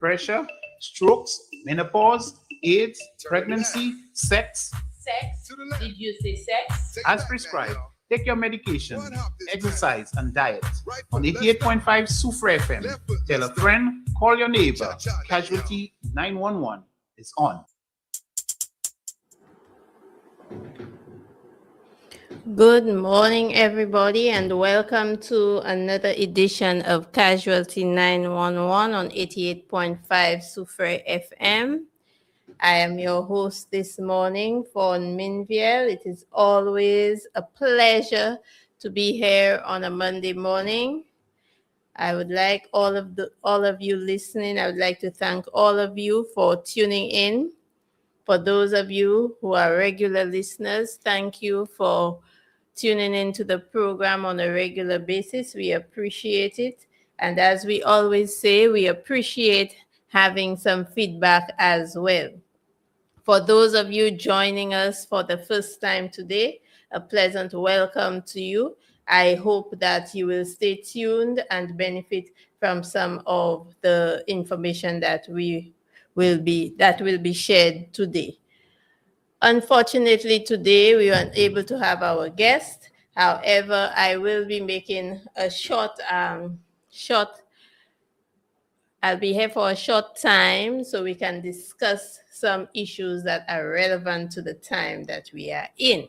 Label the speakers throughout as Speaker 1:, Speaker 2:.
Speaker 1: pressure, strokes, menopause, AIDS, pregnancy, sex.
Speaker 2: Sex? Did you say sex?
Speaker 1: As prescribed, take your medication, exercise, and diet. On 88.5 Sufra FM, tell a friend, call your neighbor. Casualty 911 is on.
Speaker 2: Good morning, everybody, and welcome to another edition of Casualty 911 on 88.5 Sufre FM. I am your host this morning, Fawn Minviel. It is always a pleasure to be here on a Monday morning. I would like all of you listening, I would like to thank all of you for tuning in. For those of you who are regular listeners, thank you for tuning into the program on a regular basis. We appreciate it. And as we always say, we appreciate having some feedback as well. For those of you joining us for the first time today, a pleasant welcome to you. I hope that you will stay tuned and benefit from some of the information that will be shared today. Unfortunately, today we weren't able to have our guest. However, I will be making a I'll be here for a short time so we can discuss some issues that are relevant to the time that we are in.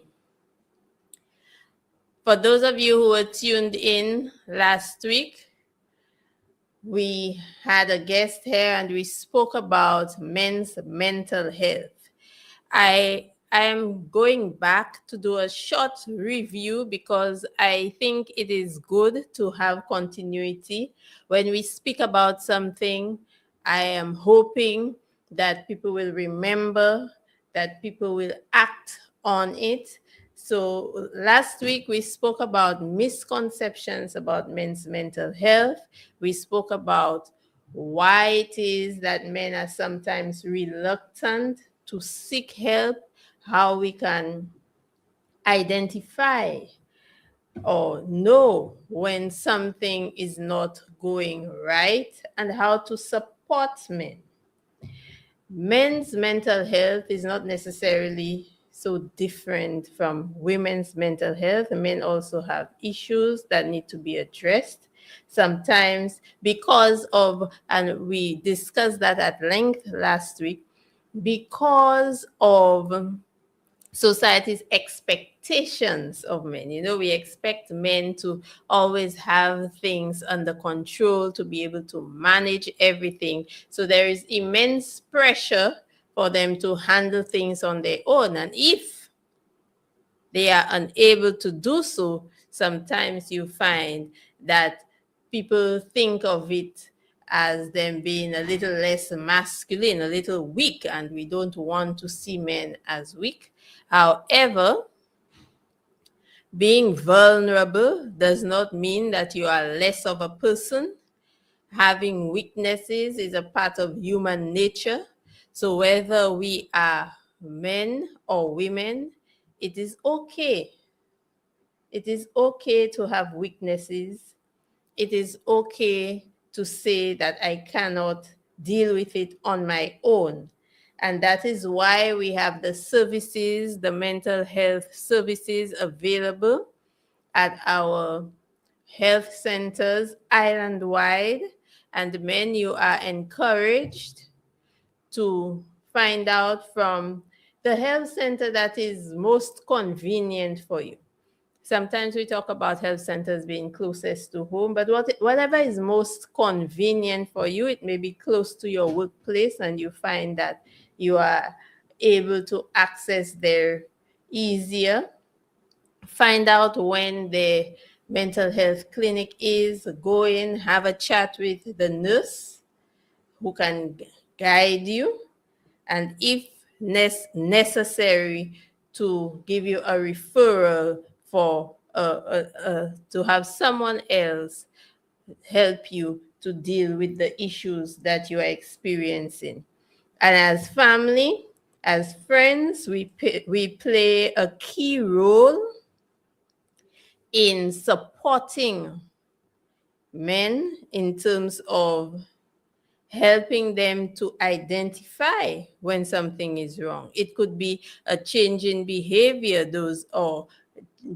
Speaker 2: For those of you who were tuned in last week, we had a guest here and we spoke about men's mental health. I am going back to do a short review because I think it is good to have continuity. When we speak about something, I am hoping that people will remember, that people will act on it. So last week we spoke about misconceptions about men's mental health. We spoke about why it is that men are sometimes reluctant to seek help, how we can identify or know when something is not going right, and how to support men. Men's mental health is not necessarily so different from women's mental health. Men also have issues that need to be addressed. Sometimes because of, and we discussed that at length last week, because of society's expectations of men. You know, we expect men to always have things under control, to be able to manage everything. So there is immense pressure for them to handle things on their own. And if they are unable to do so, sometimes you find that people think of it as them being a little less masculine, a little weak, and we don't want to see men as weak. However, being vulnerable does not mean that you are less of a person. Having weaknesses is a part of human nature. So whether we are men or women, it is okay. It is okay to have weaknesses. It is okay to say that I cannot deal with it on my own. And that is why we have the services, the mental health services available at our health centers island-wide. And men, you are encouraged to find out from the health center that is most convenient for you. Sometimes we talk about health centers being closest to home, but whatever is most convenient for you, it may be close to your workplace and you find that you are able to access there easier. Find out when the mental health clinic is, go in, have a chat with the nurse who can guide you, and if necessary, to give you a referral for to have someone else help you to deal with the issues that you are experiencing. And as family, as friends, we play a key role in supporting men in terms of helping them to identify when something is wrong. It could be a change in behavior, those or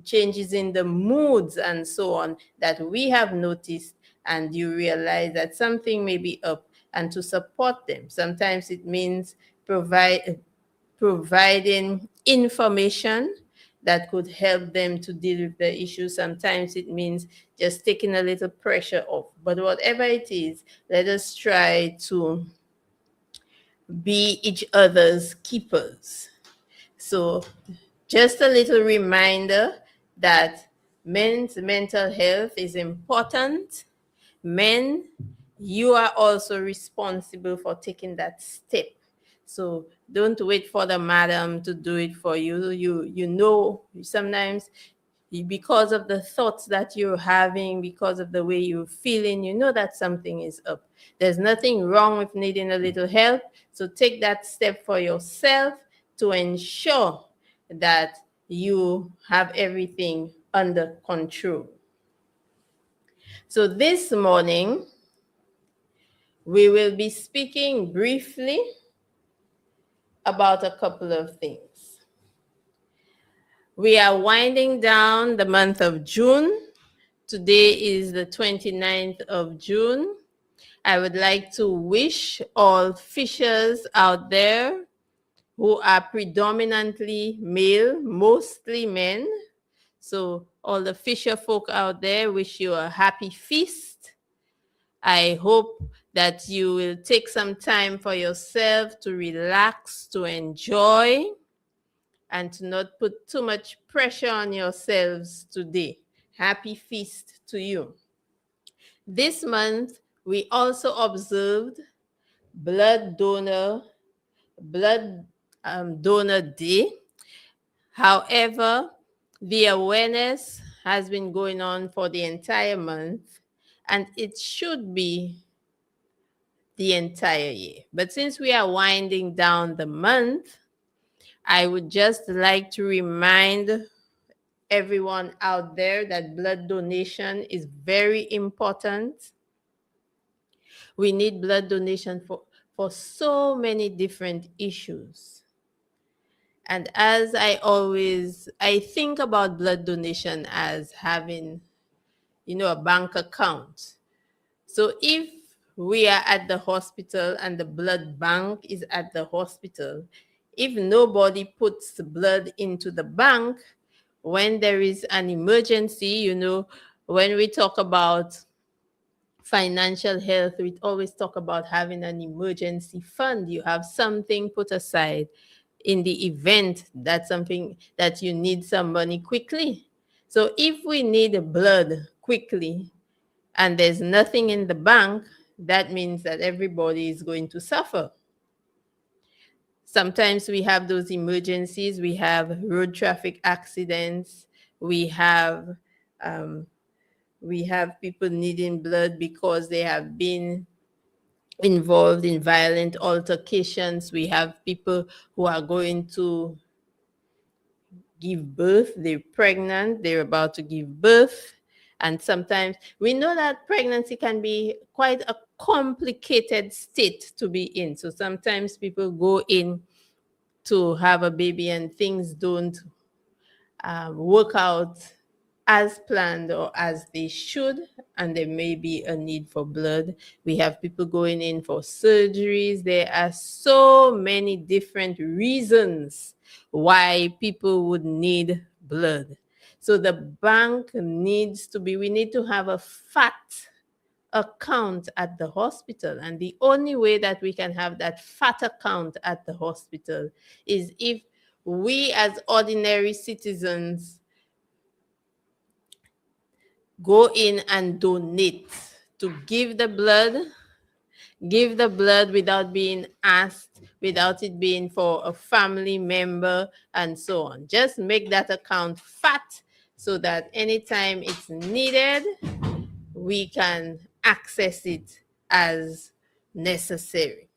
Speaker 2: changes in the moods and so on that we have noticed, and you realize that something may be up, and to support them. Sometimes it means providing information that could help them to deal with the issue. Sometimes it means just taking a little pressure off. But whatever it is, let us try to be each other's keepers. So just a little reminder that men's mental health is important. Men, you are also responsible for taking that step. So don't wait for the madam to do it for you. You know, sometimes because of the thoughts that you're having, because of the way you're feeling, you know that something is up. There's nothing wrong with needing a little help. So take that step for yourself to ensure that you have everything under control. So this morning, we will be speaking briefly about a couple of things. We are winding down the month of June. Today is the 29th of June. I would like to wish all fishers out there who are predominantly male, mostly men. So all the fisher folk out there, wish you a happy feast. I hope that you will take some time for yourself to relax, to enjoy, and to not put too much pressure on yourselves today. Happy feast to you. This month, we also observed Blood Donor Day. However, the awareness has been going on for the entire month, and it should be the entire year. But since we are winding down the month, I would just like to remind everyone out there that blood donation is very important. We need blood donation for so many different issues. And as I think about blood donation as having, a bank account. So if we are at the hospital and the blood bank is at the hospital, if nobody puts blood into the bank, when there is an emergency, when we talk about financial health, we always talk about having an emergency fund. You have something put aside in the event that something that you need some money quickly. So if we need blood quickly and there's nothing in the bank, that means that everybody is going to suffer. Sometimes we have those emergencies. We have road traffic accidents. We have people needing blood because they have been involved in violent altercations. We have people who are going to give birth. They're pregnant. They're about to give birth. And sometimes we know that pregnancy can be quite a complicated state to be in. So sometimes people go in to have a baby and things don't work out as planned or as they should, and there may be a need for blood. We have people going in for surgeries. There are so many different reasons why people would need blood. So the bank we need to have a fat account at the hospital. And the only way that we can have that fat account at the hospital is if we as ordinary citizens go in and donate, to give the blood without being asked, without it being for a family member and so on. Just make that account fat so that anytime it's needed, we can access it as necessary.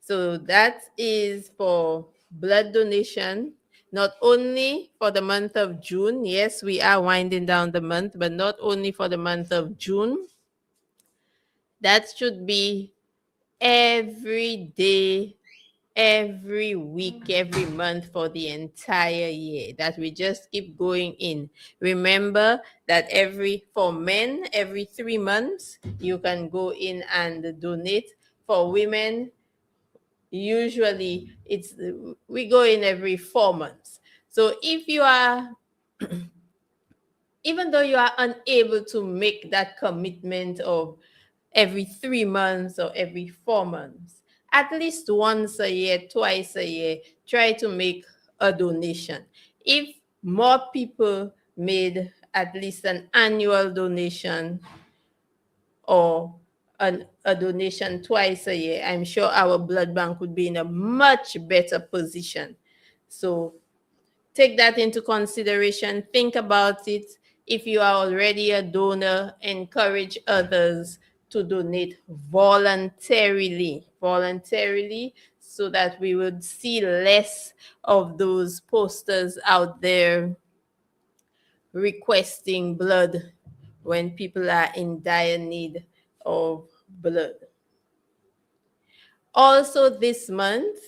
Speaker 2: So that is for blood donation, not only for the month of June. Yes, we are winding down the month, but not only for the month of June. That should be every day, every week, every month for the entire year, that we just keep going in. Remember that for men, every 3 months, you can go in and donate. For women, usually we go in every 4 months. So if you are, even though you are unable to make that commitment of every 3 months or every 4 months, at least once a year, twice a year, try to make a donation. If more people made at least an annual donation or a donation twice a year, I'm sure our blood bank would be in a much better position. So take that into consideration. Think about it. If you are already a donor, encourage others to donate voluntarily, so that we would see less of those posters out there requesting blood when people are in dire need of blood. Also, this month,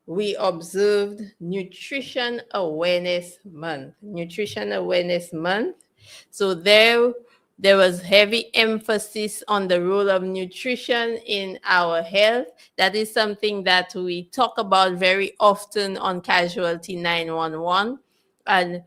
Speaker 2: we observed Nutrition Awareness Month. Nutrition Awareness Month. So there was heavy emphasis on the role of nutrition in our health. That is something that we talk about very often on Casualty 911. And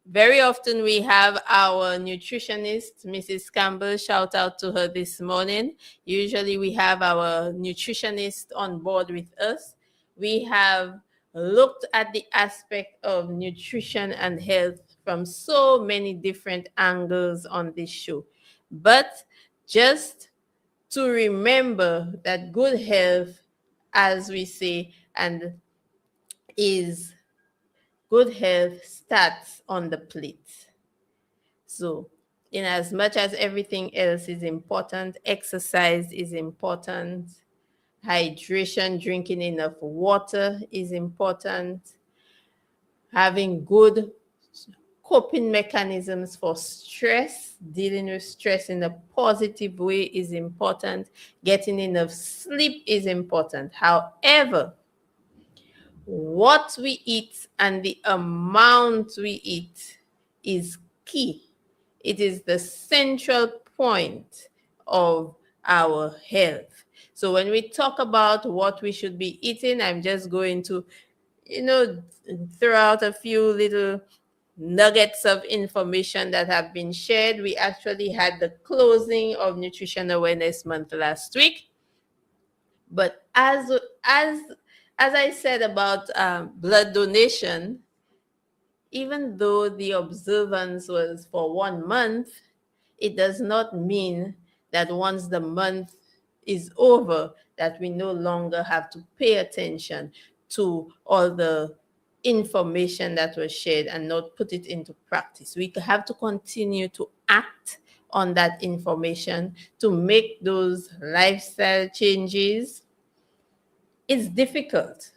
Speaker 2: very often we have our nutritionist, Mrs. Campbell, shout out to her this morning. Usually we have our nutritionist on board with us. We have looked at the aspect of nutrition and health from so many different angles on this show. But just to remember that good health, as we say, and is good health starts on the plate. So, in as much as everything else is important, exercise is important, hydration, drinking enough water is important, having good coping mechanisms for stress, dealing with stress in a positive way is important, getting enough sleep is important. However, what we eat and the amount we eat is key. It is the central point of our health. So when we talk about what we should be eating, I'm just going to, throw out a few little nuggets of information that have been shared. We actually had the closing of Nutrition Awareness Month last week. But as I said about blood donation, even though the observance was for 1 month, it does not mean that once the month is over, that we no longer have to pay attention to all the information that was shared and not put it into practice. We have to continue to act on that information to make those lifestyle changes. It's difficult,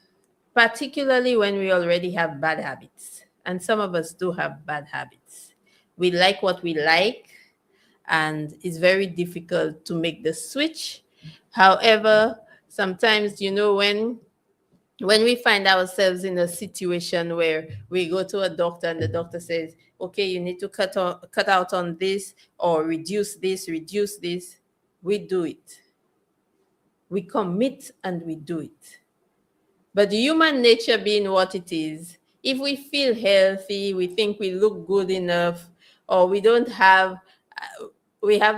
Speaker 2: particularly when we already have bad habits. And some of us do have bad habits. We like what we like, and it's very difficult to make the switch. However, sometimes, when we find ourselves in a situation where we go to a doctor and the doctor says, okay, you need to cut out on this or reduce this, we do it. We commit and we do it. But human nature being what it is, if we feel healthy, we think we look good enough, or we have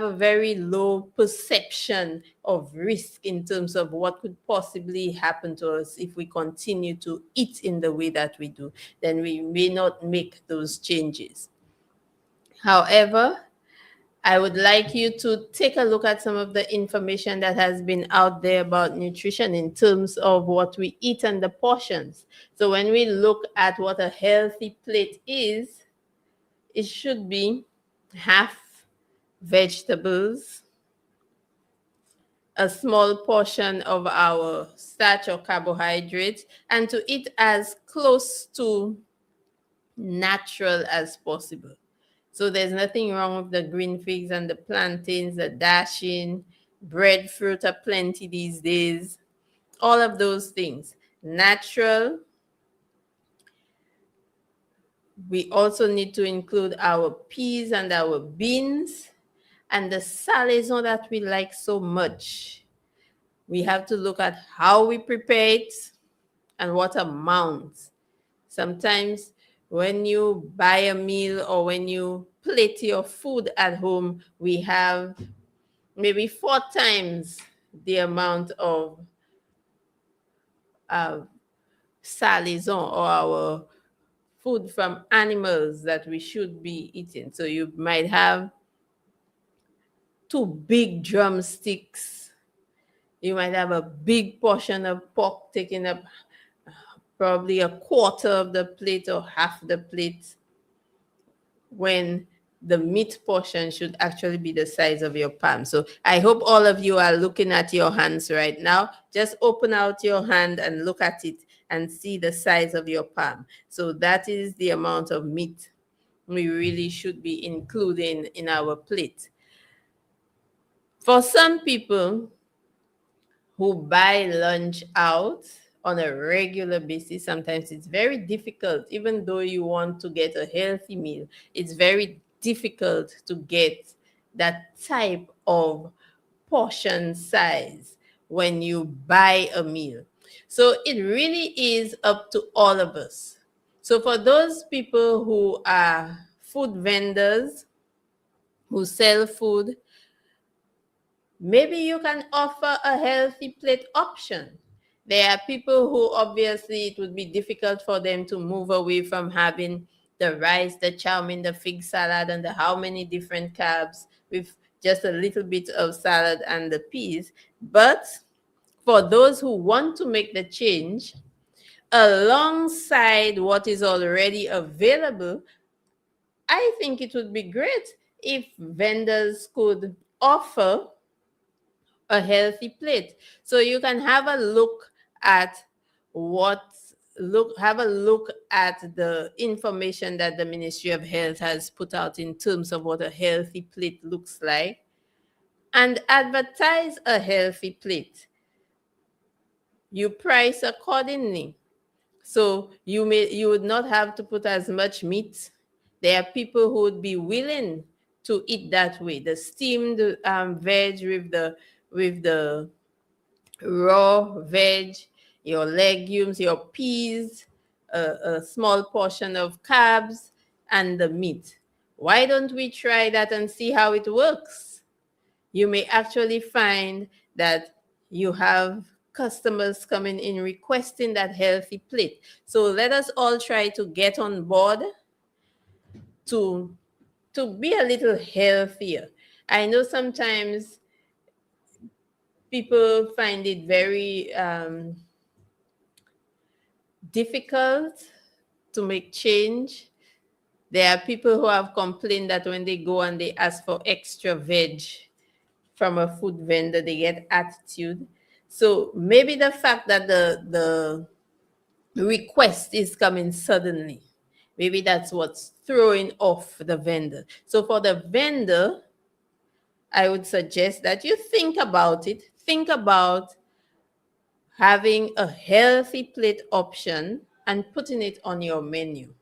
Speaker 2: a very low perception of risk in terms of what could possibly happen to us if we continue to eat in the way that we do, then we may not make those changes. However, I would like you to take a look at some of the information that has been out there about nutrition in terms of what we eat and the portions. So when we look at what a healthy plate is, it should be half vegetables, a small portion of our starch or carbohydrates, and to eat as close to natural as possible. So there's nothing wrong with the green figs and the plantains, the dashing, Breadfruit are plenty these days. All of those things. Natural. We also need to include our peas and our beans and the salaison that we like so much. We have to look at how we prepare it and what amount. Sometimes when you buy a meal or when you plate your food at home, we have maybe 4 times the amount of uh, salaison or our food from animals that we should be eating. So you might have 2 big drumsticks. You might have a big portion of pork taking up probably a quarter of the plate or half the plate, when the meat portion should actually be the size of your palm. So I hope all of you are looking at your hands right now. Just open out your hand and look at it and see the size of your palm. So that is the amount of meat we really should be including in our plate. For some people who buy lunch out on a regular basis, sometimes it's very difficult, even though you want to get a healthy meal, it's very difficult to get that type of portion size when you buy a meal. So it really is up to all of us. So for those people who are food vendors, who sell food, maybe you can offer a healthy plate option. There are people who obviously it would be difficult for them to move away from having the rice, the chow mein, the fig salad, and the how many different carbs with just a little bit of salad and the peas. But for those who want to make the change, alongside what is already available, I think it would be great if vendors could offer a healthy plate. So you can have a look at have a look at the information that the Ministry of Health has put out in terms of what a healthy plate looks like, and advertise a healthy plate. You price accordingly. So you would not have to put as much meat. There are people who would be willing to eat that way. The steamed veg with the raw veg, your legumes, your peas, a small portion of carbs, and the meat. Why don't we try that and see how it works? You may actually find that you have customers coming in requesting that healthy plate. So let us all try to get on board to be a little healthier. I know sometimes people find it very difficult to make change. There are people who have complained that when they go and they ask for extra veg from a food vendor, they get attitude. So maybe the fact that the request is coming suddenly, maybe that's what's throwing off the vendor. So for the vendor, I would suggest that you think about it. Think about having a healthy plate option and putting it on your menu.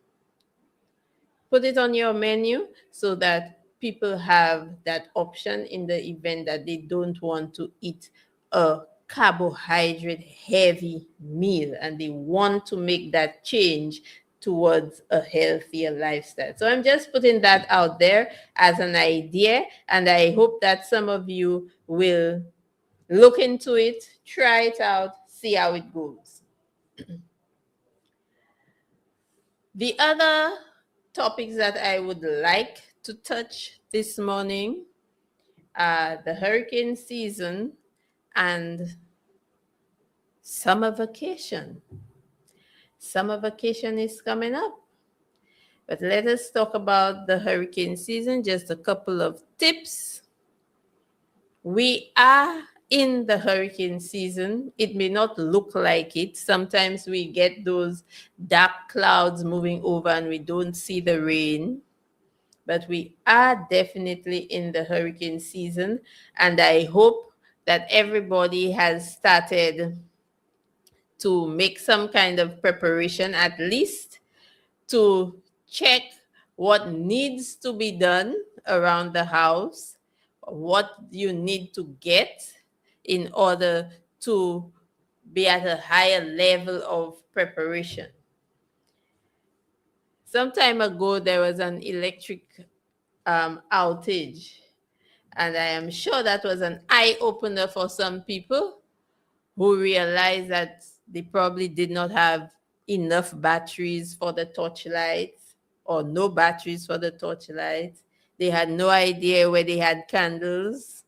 Speaker 2: Put it on your menu so that people have that option in the event that they don't want to eat a carbohydrate heavy meal and they want to make that change towards a healthier lifestyle. So I'm just putting that out there as an idea, and I hope that some of you will look into it, try it out, see how it goes. The other topics that I would like to touch this morning are the hurricane season and summer vacation. Summer vacation is coming up. But let us talk about the hurricane season, just a couple of tips. We are in the hurricane season. It may not look like it. Sometimes we get those dark clouds moving over and we don't see the rain. But we are definitely in the hurricane season. And I hope that everybody has started to make some kind of preparation, at least to check what needs to be done around the house, what you need to get in order to be at a higher level of preparation. Some time ago, there was an electric outage, and I am sure that was an eye opener for some people who realized that they probably did not have enough batteries for the torchlights or no batteries for the torchlights. They had no idea where they had candles.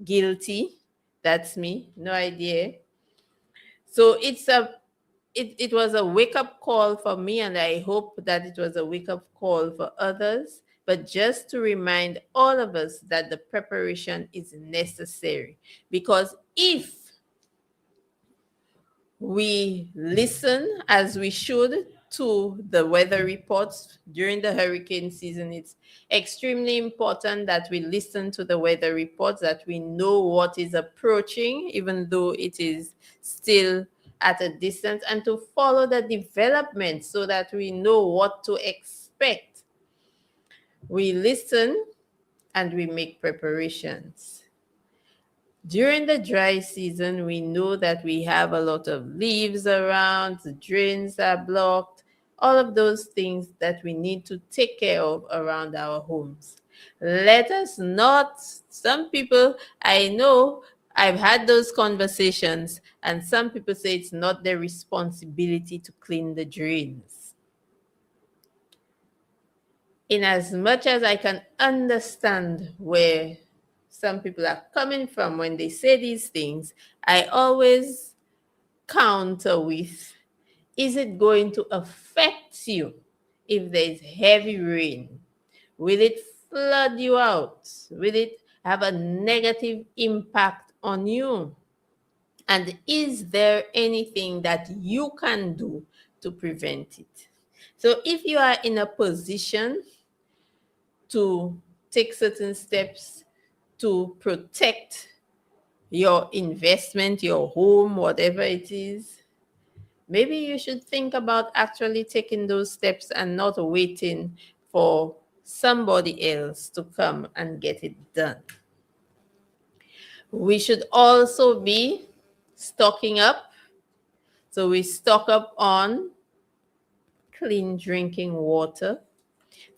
Speaker 2: Guilty. That's me. No idea. So it was a wake-up call for me, and I hope that it was a wake-up call for others. But just to remind all of us that the preparation is necessary, because if we listen as we should to the weather reports during the hurricane season, it's extremely important that we listen to the weather reports, that we know what is approaching, even though it is still at a distance, and to follow the development so that we know what to expect. We listen and we make preparations. During the dry season, we know that we have a lot of leaves around, the drains are blocked, all of those things that we need to take care of around our homes. Let us not, some people, I know I've had those conversations, and some people say it's not their responsibility to clean the drains. In as much as I can understand where some people are coming from when they say these things, I always counter with, is it going to affect you if there's heavy rain? Will it flood you out? Will it have a negative impact on you? And is there anything that you can do to prevent it? So if you are in a position to take certain steps to protect your investment, your home, whatever it is, maybe you should think about actually taking those steps and not waiting for somebody else to come and get it done. We should also be stocking up. So we stock up on clean drinking water.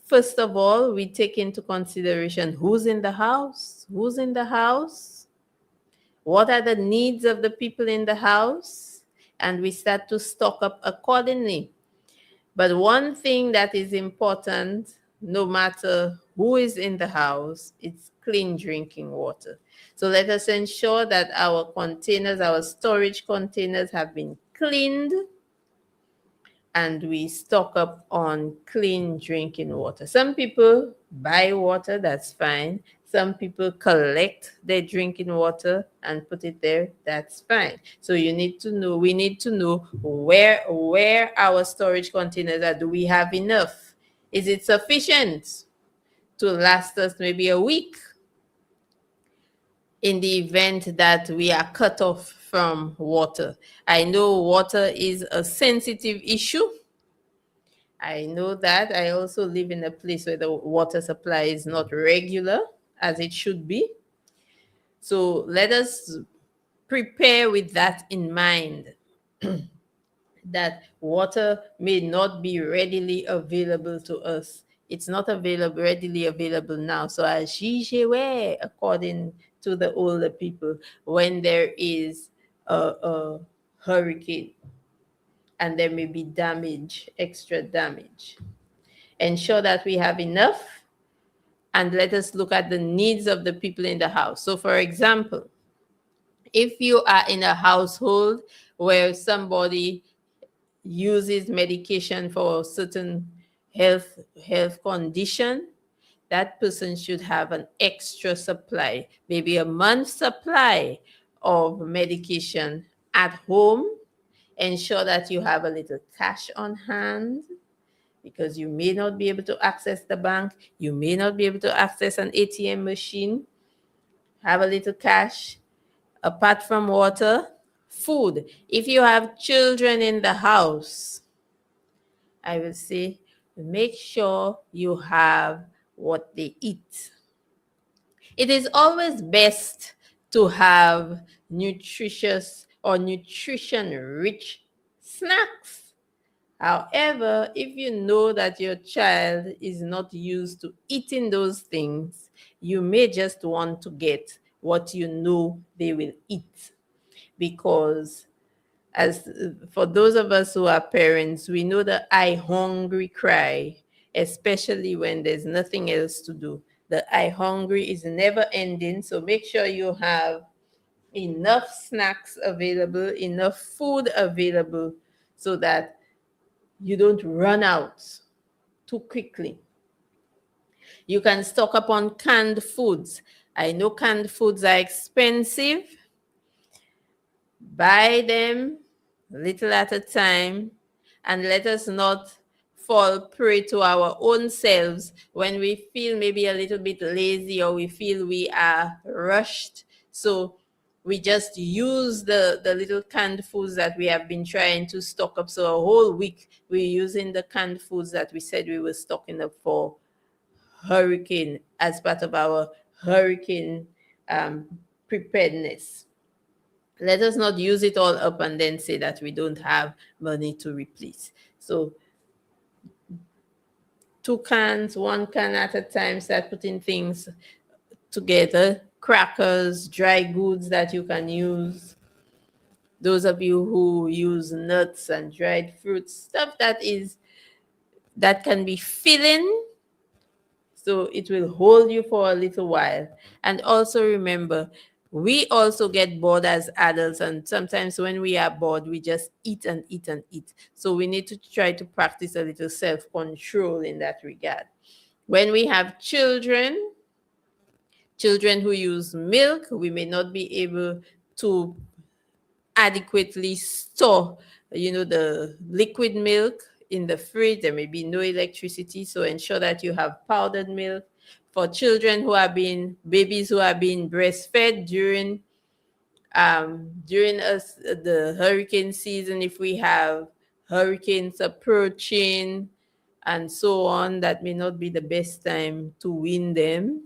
Speaker 2: First of all, we take into consideration who's in the house, who's in the house, what are the needs of the people in the house, and we start to stock up accordingly. But one thing that is important, no matter who is in the house, it's clean drinking water. So let us ensure that our containers, our storage containers have been cleaned, and we stock up on clean drinking water. Some people buy water, that's fine. Some people collect their drinking water and put it there, that's fine. So we need to know where our storage containers are. Do we have enough? Is it sufficient to last us maybe a week in the event that we are cut off from water? I know water is a sensitive issue. I know that. I also live in a place where the water supply is not regular as it should be. So let us prepare with that in mind, that water may not be readily available to us. It's not readily available now. So as were, according to the older people, when there is a hurricane and there may be damage, extra damage, ensure that we have enough, and let us look at the needs of the people in the house. So for example, if you are in a household where somebody uses medication for a certain health condition, that person should have an extra supply, maybe a month's supply of medication at home. Ensure that you have a little cash on hand, because you may not be able to access the bank, you may not be able to access an ATM machine. Have a little cash. Apart from water, food. If you have children in the house, I will say make sure you have what they eat. It is always best to have nutritious or nutrition rich snacks. However, if you know that your child is not used to eating those things, you may just want to get what you know they will eat. Because as for those of us who are parents, we know the I hungry cry, especially when there's nothing else to do. The I hungry is never ending, so make sure you have enough snacks available, enough food available, so that you don't run out too quickly. You can stock up on canned foods. I know canned foods are expensive. Buy them little at a time, and let us not fall prey to our own selves when we feel maybe a little bit lazy or we feel we are rushed. So we just use the little canned foods that we have been trying to stock up. So a whole week we're using the canned foods that we said we were stocking up for hurricane as part of our hurricane preparedness. Let us not use it all up and then say that we don't have money to replace. So 2 cans, 1 can at a time, start putting things together. Crackers, dry goods that you can use. Those of you who use nuts and dried fruits, stuff that can be filling, so it will hold you for a little while. And also remember, we also get bored as adults, and sometimes when we are bored, we just eat and eat and eat. So we need to try to practice a little self-control in that regard. When we have children who use milk, we may not be able to adequately store, the liquid milk in the fridge. There may be no electricity, so ensure that you have powdered milk. For children babies who are being breastfed during the hurricane season, if we have hurricanes approaching and so on, that may not be the best time to wean them.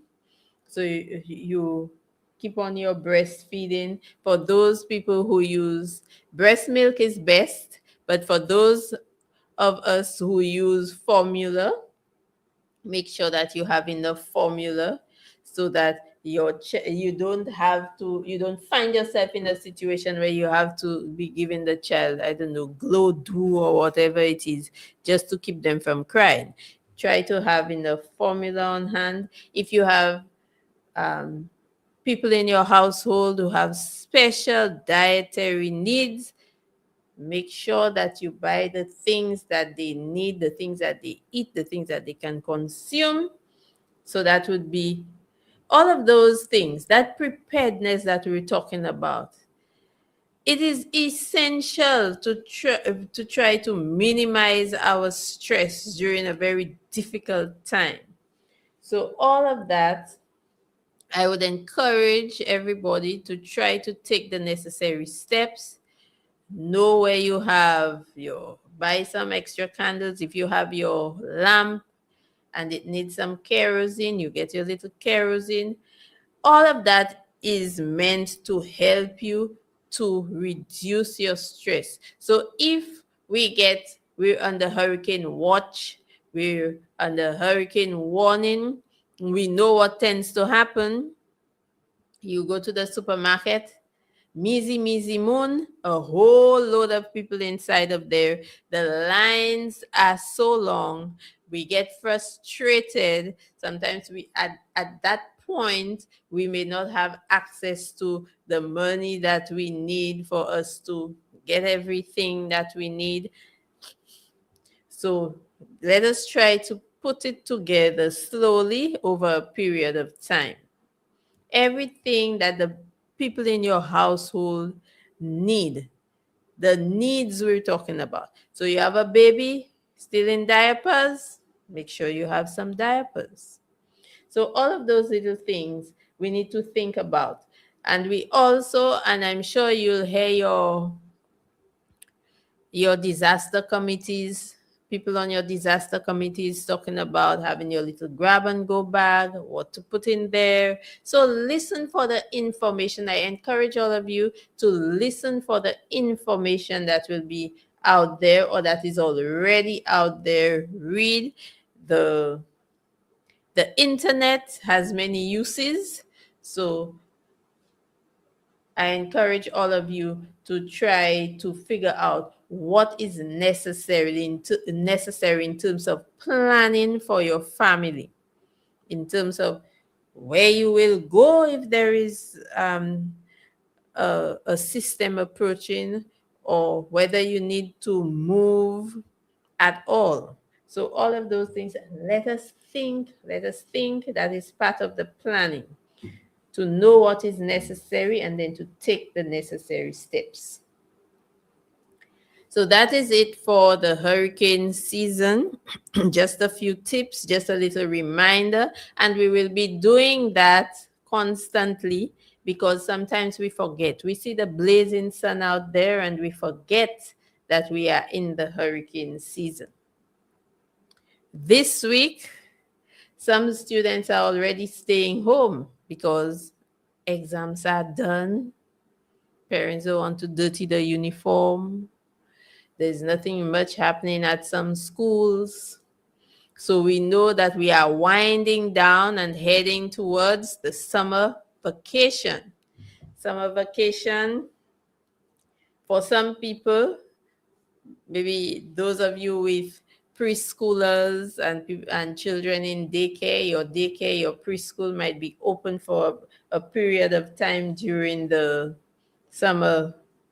Speaker 2: So you keep on your breastfeeding. For those people who use breast milk is best, but for those of us who use formula, make sure that you have enough formula so that you don't find yourself in a situation where you have to be giving the child, I don't know, glow do or whatever it is, just to keep them from crying. Try to have enough formula on hand. If you have people in your household who have special dietary needs, make sure that you buy the things that they need, the things that they eat, the things that they can consume. So that would be all of those things, that preparedness that we're talking about. It is essential to try to minimize our stress during a very difficult time. So all of that, I would encourage everybody to try to take the necessary steps. Know where you have buy some extra candles. If you have your lamp and it needs some kerosene, you get your little kerosene. All of that is meant to help you to reduce your stress. So if we're under hurricane watch, we're under hurricane warning, we know what tends to happen. You go to the supermarket, Mizi Moon, a whole load of people inside of there. The lines are so long. We get frustrated. Sometimes at that point, we may not have access to the money that we need for us to get everything that we need. So let us try to put it together slowly over a period of time. Everything that the people in your household need, the needs we're talking about. So you have a baby still in diapers, make sure you have some diapers. So all of those little things we need to think about. And we also, and I'm sure you'll hear your disaster committees, people on your disaster committees talking about having your little grab and go bag, what to put in there. So listen for the information. I encourage all of you to listen for the information that will be out there or that is already out there. Read the internet has many uses. So I encourage all of you to try to figure out what is necessary in terms of planning for your family, in terms of where you will go if there is a system approaching, or whether you need to move at all. So all of those things, let us think that is part of the planning, to know what is necessary and then to take the necessary steps. So that is it for the hurricane season. Just a few tips, just a little reminder, and we will be doing that constantly because sometimes we forget. We see the blazing sun out there and we forget that we are in the hurricane season. This week, some students are already staying home because exams are done. Parents don't want to dirty the uniform. There's nothing much happening at some schools. So we know that we are winding down and heading towards the summer vacation. Summer vacation, for some people, maybe those of you with preschoolers and children in daycare, your preschool might be open for a period of time during the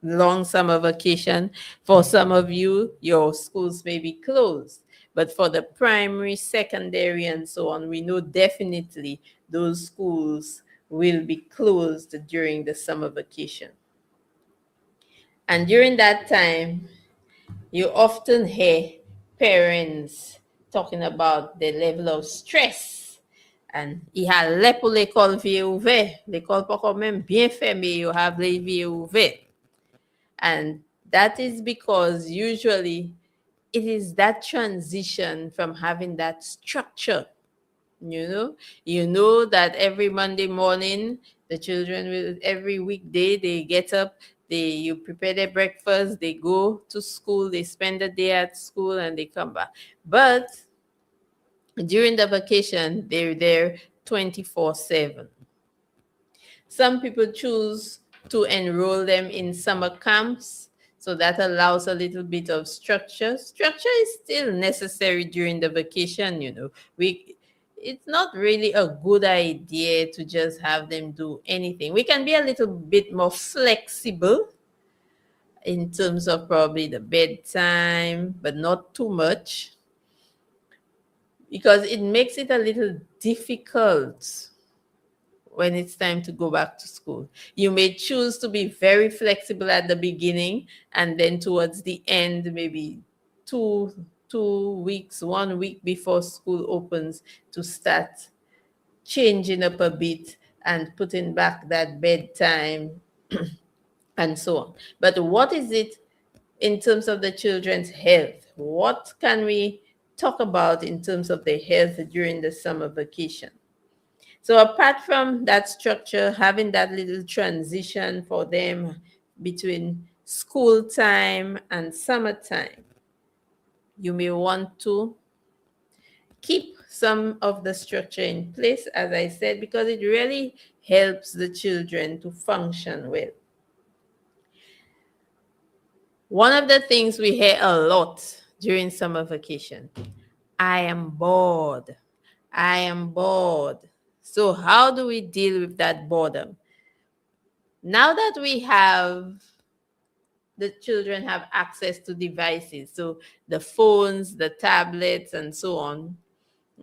Speaker 2: long summer vacation. For some of you, your schools may be closed. But for the primary, secondary, and so on, we know definitely those schools will be closed during the summer vacation. And during that time, you often hear parents talking about the level of stress. And il y a là pour l'école vie ouverte. L'école pas quand même bien fermée, you have les vie ouverte. And that is because usually it is that transition from having that structure. You know that every Monday morning, the children will, every weekday, they get up, you prepare their breakfast, they go to school, they spend the day at school, and they come back. But during the vacation, they're there 24/7. Some people choose to enroll them in summer camps, so that allows a little bit of structure. Structure is still necessary during the vacation, it's not really a good idea to just have them do anything. We can be a little bit more flexible in terms of probably the bedtime, but not too much, because it makes it a little difficult when it's time to go back to school. You may choose to be very flexible at the beginning, and then towards the end, maybe 2 weeks, 1 week before school opens, to start changing up a bit and putting back that bedtime and so on. But what is it in terms of the children's health? What can we talk about in terms of their health during the summer vacation? So apart from that structure, having that little transition for them between school time and summertime, you may want to keep some of the structure in place, as I said, because it really helps the children to function well. One of the things we hear a lot during summer vacation, I am bored. I am bored. So how do we deal with that boredom? Now that the children have access to devices, so the phones, the tablets, and so on,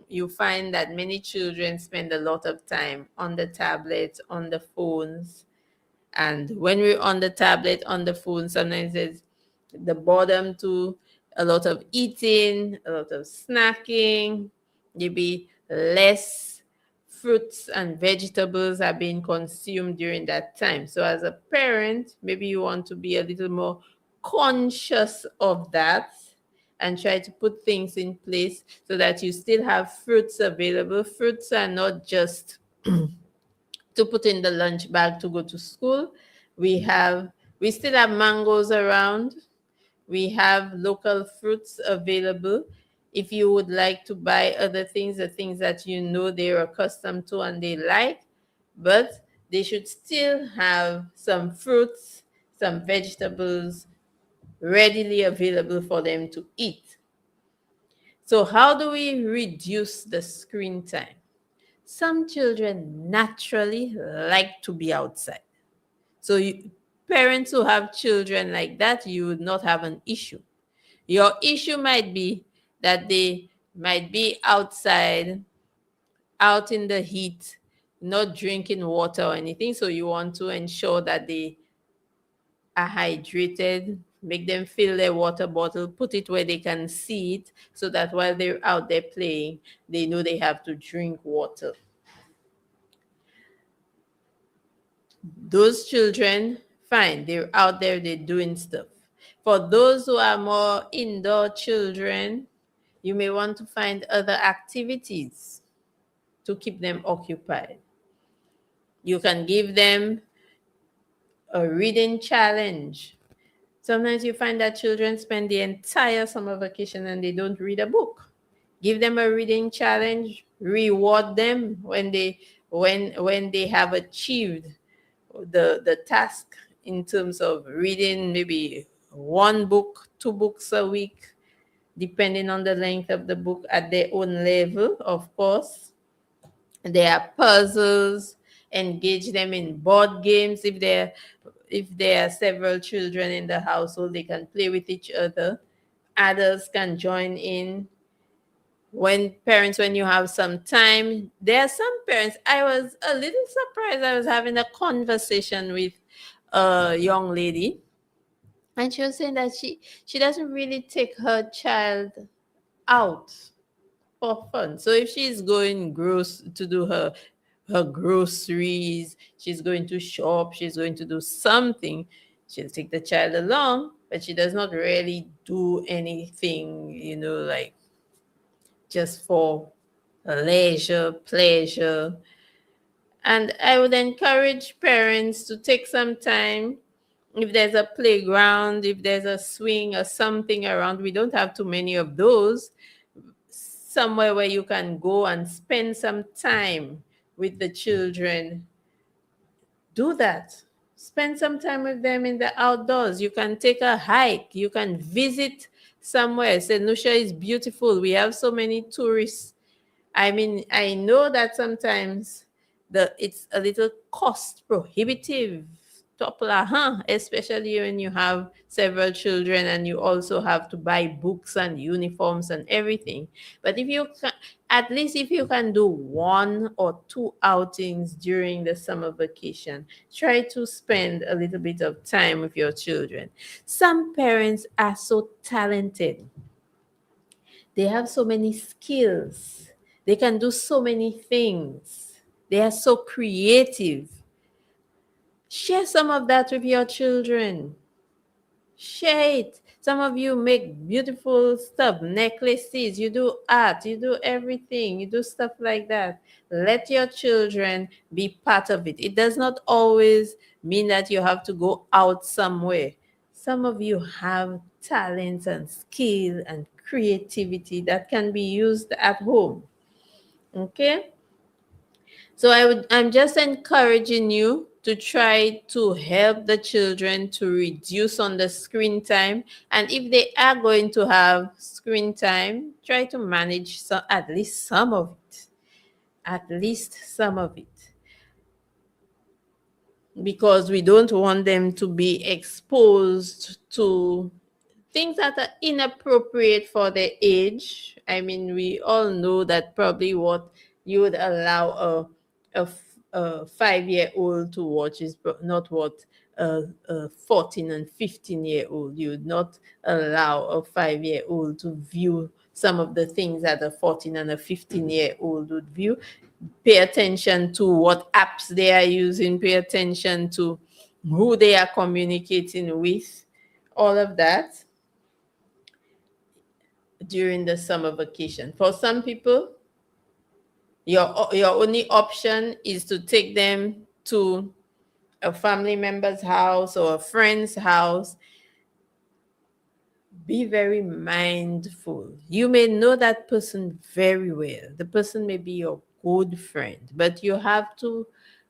Speaker 2: you find that many children spend a lot of time on the tablets, on the phones. And when we're on the tablet, on the phone, sometimes there's the boredom to a lot of eating, a lot of snacking, maybe less fruits and vegetables are being consumed during that time. So as a parent, maybe you want to be a little more conscious of that and try to put things in place so that you still have fruits available. Fruits are not just to put in the lunch bag to go to school. We still have mangoes around. We have local fruits available. If you would like to buy other things, the things that you know they're accustomed to and they like, but they should still have some fruits, some vegetables readily available for them to eat. So, how do we reduce the screen time? Some children naturally like to be outside. So, parents who have children like that, you would not have an issue. Your issue might be that they might be outside, out in the heat, not drinking water or anything. So, you want to ensure that they are hydrated, make them fill their water bottle, put it where they can see it so that while they're out there playing, they know they have to drink water. Those children, fine, they're out there, they're doing stuff. For those who are more indoor children, you may want to find other activities to keep them occupied. You can give them a reading challenge. Sometimes you find that children spend the entire summer vacation and they don't read a book. Give them a reading challenge, reward them when they have achieved the task in terms of reading maybe one book, two books a week, depending on the length of the book at their own level, of course. There are puzzles, engage them in board games. If there are several children in the household, they can play with each other. Adults can join in. When you have some time, there are some parents. I was a little surprised. I was having a conversation with a young lady, and she was saying that she doesn't really take her child out for fun. So if she's going to do her groceries, she's going to shop, she's going to do something, she'll take the child along, but she does not really do anything, like just for leisure, pleasure. And I would encourage parents to take some time. If there's a playground, if there's a swing or something around, we don't have too many of those. Somewhere where you can go and spend some time with the children. Do that. Spend some time with them in the outdoors. You can take a hike. You can visit somewhere. St. Lucia is beautiful. We have so many tourists. I mean, I know that sometimes it's a little cost prohibitive, especially when you have several children and you also have to buy books and uniforms and everything. But at least if you can do 1 or 2 outings during the summer vacation, try to spend a little bit of time with your children. Some parents are so talented. They have so many skills. They can do so many things. They are so creative. Share some of that with your children. Share it. Some of you make beautiful stuff, necklaces, you do art, you do everything, you do stuff like that. Let your children be part of it. It does not always mean that you have to go out somewhere. Some of you have talents and skill and creativity that can be used at home. Okay? So I'm just encouraging you to try to help the children to reduce on the screen time. And if they are going to have screen time, try to manage at least some of it. At least some of it. Because we don't want them to be exposed to things that are inappropriate for their age. I mean, we all know that probably what you would allow a 5-year-old to watch is not what a 14 and 15-year-old. You would not allow a 5-year-old to view some of the things that a 14 and a 15-year-old would view. Pay attention to what apps they are using, pay attention to who they are communicating with, all of that during the summer vacation. For some people, your only option is to take them to a family member's house or a friend's house. Be very mindful. You may know that person very well. The person may be your good friend, but you have to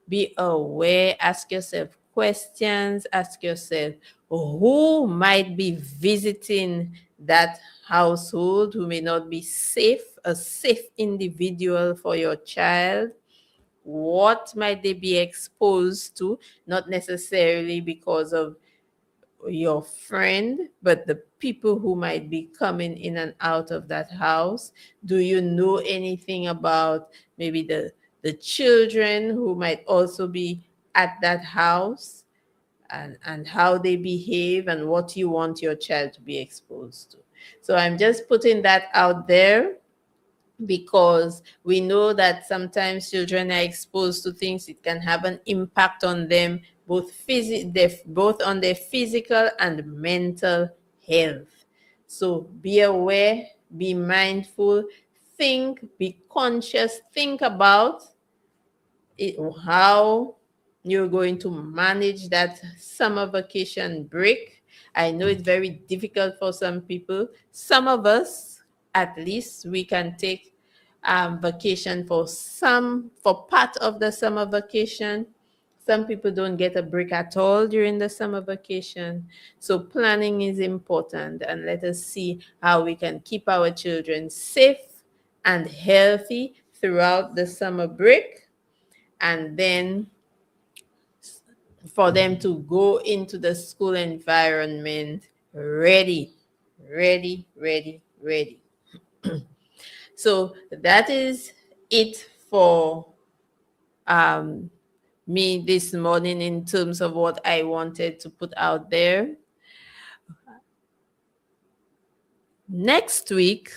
Speaker 2: be aware. Ask yourself questions. Ask yourself who might be visiting that household, who may not be safe, a safe individual for your child. What might they be exposed to? Not necessarily because of your friend, but the people who might be coming in and out of that house. Do you know anything about maybe the children who might also be at that house, and how they behave and what you want your child to be exposed to? So I'm just putting that out there because we know that sometimes children are exposed to things. It can have an impact on them, both on their physical and mental health. So be aware, be mindful, think, be conscious, think about it, how you're going to manage that summer vacation break. I know it's very difficult for some people. Some of us, at least, we can take vacation for part of the summer vacation. Some people don't get a break at all during the summer vacation. So planning is important, and let us see how we can keep our children safe and healthy throughout the summer break, and then for them to go into the school environment ready, ready. So that is it for um, me this morning in terms of what I wanted to put out there. Next week,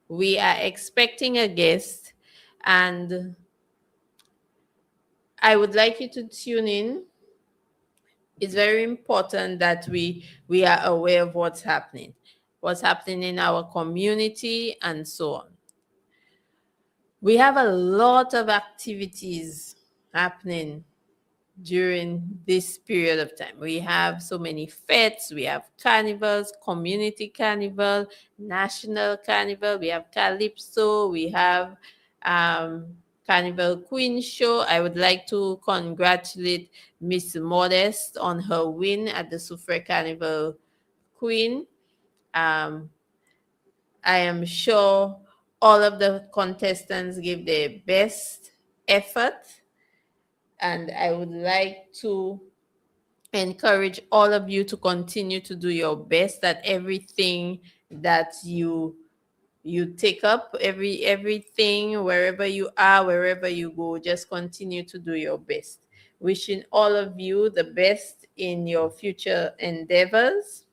Speaker 2: we are expecting a guest, and I would like you to tune in. It's very important that we are aware of what's happening in our community and so on. We have a lot of activities happening during this period of time. We have so many fetes, we have carnivals, community carnival, national carnival, we have calypso, we have Carnival Queen Show. I would like to congratulate Miss Modest on her win at the Soufrière Carnival Queen. I am sure all of the contestants gave their best effort, and I would like to encourage all of you to continue to do your best at everything that you take up, everything, wherever you are, wherever you go. Just continue to do your best. Wishing all of you the best in your future endeavors.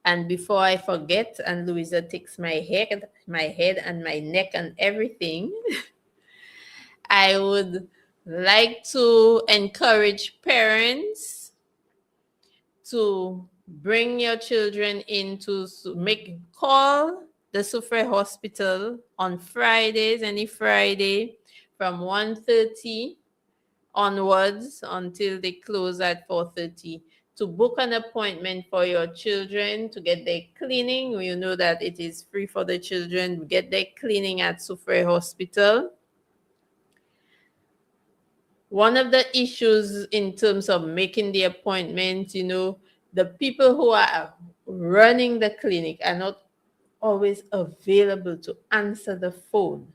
Speaker 2: And before I forget, and Louisa takes my head and my neck and everything, I would like to encourage parents to bring your children in to call the Soufrière Hospital on Fridays, any Friday, from 1:30 onwards until they close at 4:30, to book an appointment for your children to get their cleaning. You know that it is free for the children to get their cleaning at Soufrière Hospital. One of the issues in terms of making the appointment, the people who are running the clinic are not always available to answer the phone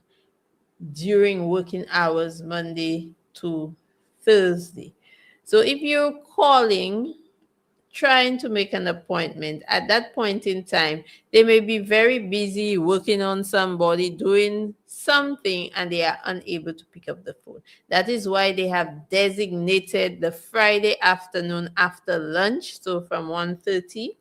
Speaker 2: during working hours, Monday to Thursday. So if you're calling, trying to make an appointment, at that point in time, they may be very busy working on somebody, doing something, and they are unable to pick up the phone. That is why they have designated the Friday afternoon after lunch, so from 1:30.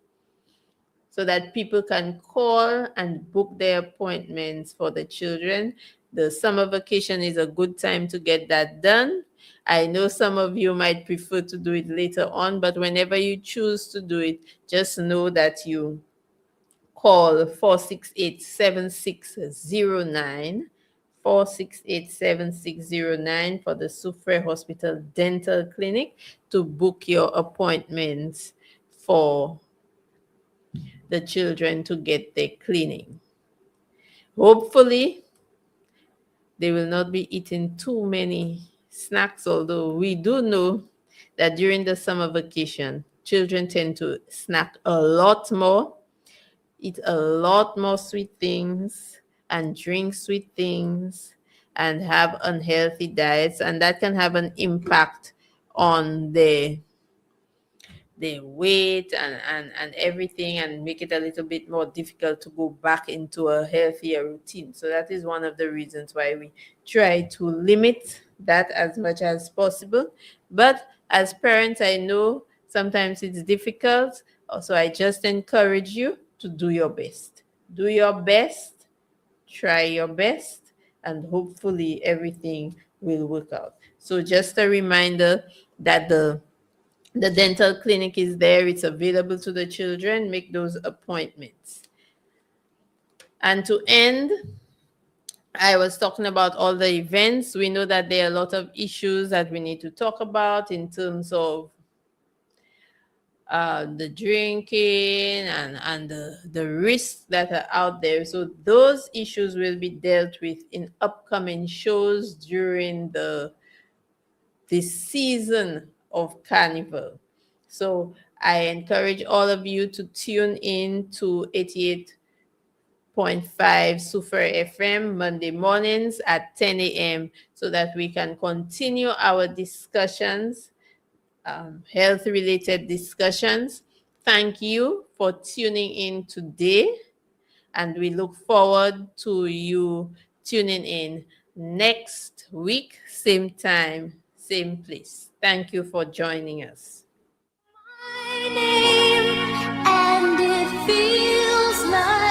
Speaker 2: so that people can call and book their appointments for the children. The summer vacation is a good time to get that done. I know some of you might prefer to do it later on, but whenever you choose to do it, just know that you call 468-7609, 468-7609 for the Soufriere Hospital Dental Clinic to book your appointments for the children to get their cleaning. Hopefully, they will not be eating too many snacks, although we do know that during the summer vacation, children tend to snack a lot more, eat a lot more sweet things, and drink sweet things, and have unhealthy diets, and that can have an impact on their weight and everything, and make it a little bit more difficult to go back into a healthier routine. So that is one of the reasons why we try to limit that as much as possible. But as parents, I know sometimes it's difficult. So I just encourage you to do your best. Do your best, try your best, and hopefully everything will work out. So just a reminder that the dental clinic is there. It's available to the children. Make those appointments. And to end, I was talking about all the events. We know that there are a lot of issues that we need to talk about in terms of the drinking and the risks that are out there. So those issues will be dealt with in upcoming shows during this season of Carnival. So I encourage all of you to tune in to 88.5 Soufriere FM Monday mornings at 10 a.m. so that we can continue our discussions, health-related discussions. Thank you for tuning in today, and we look forward to you tuning in next week, same time, same place. Thank you for joining us.
Speaker 3: My name, and it feels like